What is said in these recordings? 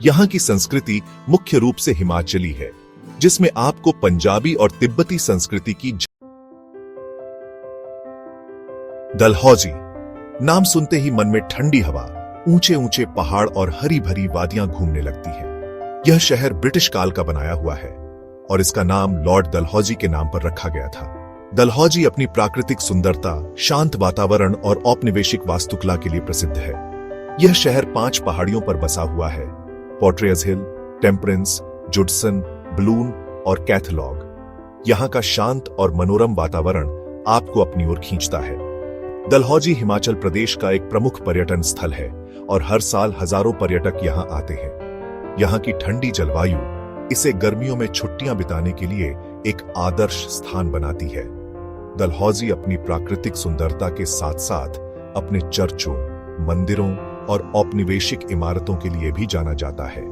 यहाँ की संस्कृति मुख्य रूप से हिमाचली है, जिसमें आपको पंजाबी और तिब्बती संस्कृति की डलहौजी नाम सुनते ही मन में ठंडी हवा, ऊंचे ऊंचे पहाड़ और हरी भरी वादियां घूमने लगती है। यह शहर ब्रिटिश काल का बनाया हुआ है और इसका नाम लॉर्ड डलहौजी के नाम पर रखा गया था। डलहौजी अपनी प्राकृतिक सुंदरता, शांत वातावरण और औपनिवेशिक वास्तुकला के लिए प्रसिद्ध है। यह शहर 5 पहाड़ियों पर बसा हुआ है: पोर्ट्रेयस हिल, टेम्परेंस, जुडसन, बलून और कैथलॉग। यहाँ का शांत और मनोरम वातावरण आपको अपनी ओर खींचता है। डलहौजी हिमाचल प्रदेश का एक प्रमुख पर्यटन स्थल है और हर साल हजारों पर्यटक यहाँ आते हैं। यहाँ की ठंडी जलवायु इसे गर्मियों में छुट्टियां बिताने के लिए एक आदर्श स्थान बनाती है। डलहौजी अपनी प्राकृतिक सुंदरता के साथ साथ अपने चर्चों, मंदिरों और औपनिवेशिक इमारतों के लिए भी जाना जाता है।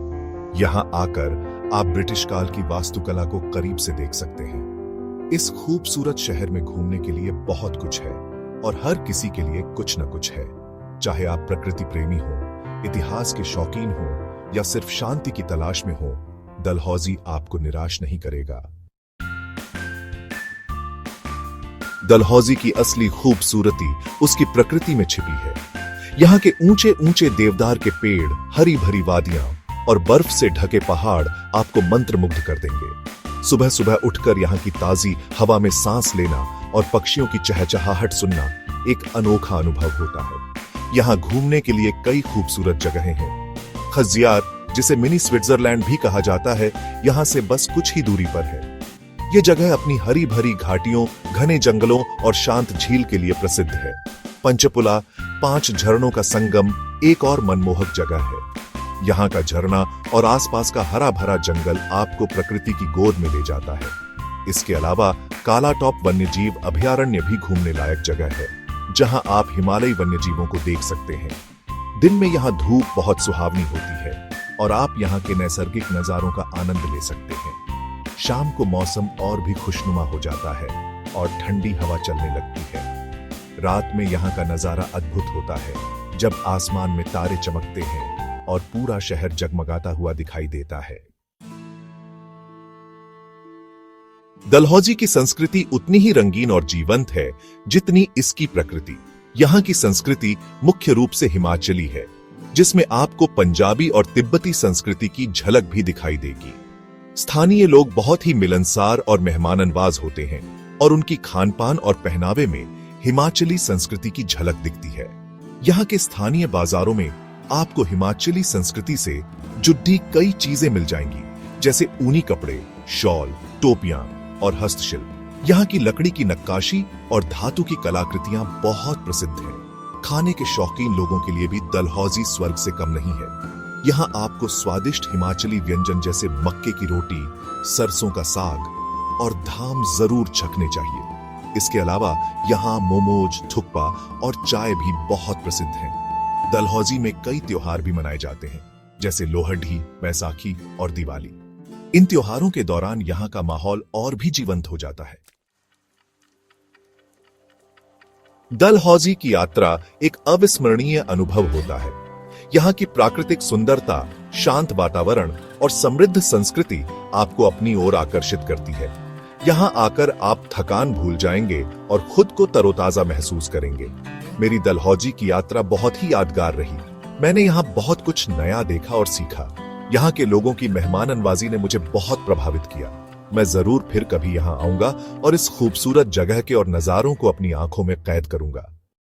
यहां आकर आप ब्रिटिश काल की वास्तुकला को करीब से देख सकते हैं। इस खूबसूरत शहर में घूमने के लिए बहुत कुछ है और हर किसी के लिए कुछ न कुछ है। चाहे आप प्रकृति प्रेमी हो, इतिहास के शौकीन हो या सिर्फ शांति की तलाश में हो, डलहौजी आपको निराश नहीं करेगा। डलहौजी की असली खूबसूरती उसकी प्रकृति में छिपी है। यहाँ के ऊंचे ऊंचे देवदार के पेड़, हरी भरी वादियां और बर्फ से ढके पहाड़ आपको मंत्रमुग्ध कर देंगे। सुबह सुबह उठकर यहाँ की ताजी हवा में सांस लेना और पक्षियों की चहचहाहट सुनना एक अनोखा अनुभव होता है। यहाँ घूमने के लिए कई खूबसूरत जगहें हैं। खजियार, जिसे मिनी स्विट्जरलैंड भी कहा जाता है, यहाँ से बस कुछ ही दूरी पर है। ये जगह अपनी हरी भरी घाटियों, घने जंगलों और शांत झील के लिए प्रसिद्ध है। पंचपुला, 5 झरनों का संगम, एक और मनमोहक जगह है। यहाँ का झरना और आसपास का हरा भरा जंगल आपको प्रकृति की गोद में ले जाता है। इसके अलावा काला टॉप वन्यजीव अभयारण्य भी घूमने लायक जगह है, जहाँ आप हिमालयी वन्यजीवों को देख सकते हैं। दिन में यहाँ धूप बहुत सुहावनी होती है और आप यहाँ के नैसर्गिक नजारों का आनंद ले सकते हैं। शाम को मौसम और भी खुशनुमा हो जाता है और ठंडी हवा चलने लगती है। रात में यहाँ का नजारा अद्भुत होता है, जब आसमान में तारे चमकते हैं और पूरा शहर जगमगाता हुआ दिखाई देता है। डलहौजी की संस्कृति उतनी ही रंगीन और जीवंत है जितनी इसकी प्रकृति। यहाँ की संस्कृति मुख्य रूप से हिमाचली है, जिसमें आपको पंजाबी और तिब्बती संस्कृति की झलक भी दिखाई देगी। स्थानीय लोग बहुत ही मिलनसार और मेहमाननवाज होते हैं और उनकी खानपान और पहनावे में हिमाचली संस्कृति की झलक दिखती है। यहाँ के स्थानीय बाजारों में आपको हिमाचली संस्कृति से जुड़ी कई चीजें मिल जाएंगी, जैसे ऊनी कपड़े, शॉल, टोपियां और हस्तशिल्प। यहाँ की लकड़ी की नक्काशी और धातु की कलाकृतियां बहुत प्रसिद्ध हैं। खाने के शौकीन लोगों के लिए भी डलहौजी स्वर्ग से कम नहीं है। यहाँ आपको स्वादिष्ट हिमाचली व्यंजन जैसे मक्के की रोटी, सरसों का साग और धाम जरूर चखने चाहिए। इसके अलावा यहाँ मोमोज, थुक्पा और चाय भी बहुत प्रसिद्ध हैं। डलहौजी में कई त्योहार भी मनाए जाते हैं, जैसे लोहड़ी, बैसाखी और दिवाली। इन त्योहारों के दौरान यहाँ का माहौल और भी जीवंत हो जाता है। डलहौजी की यात्रा एक अविस्मरणीय अनुभव होता है। यहाँ की प्राकृतिक सुंदरता, शांत वातावरण और समृद्ध संस्कृति आपको अपनी ओर आकर्षित करती है। यहाँ आकर आप थकान भूल जाएंगे और खुद को तरोताजा महसूस करेंगे। मेरी डलहौजी की यात्रा बहुत ही यादगार रही। मैंने यहाँ बहुत कुछ नया देखा और सीखा। यहाँ के लोगों की मेहमाननवाजी ने मुझे बहुत प्रभावित किया। मैं जरूर फिर कभी यहाँ आऊंगा और इस खूबसूरत जगह के और नजारों को अपनी आंखों में कैद करूंगा।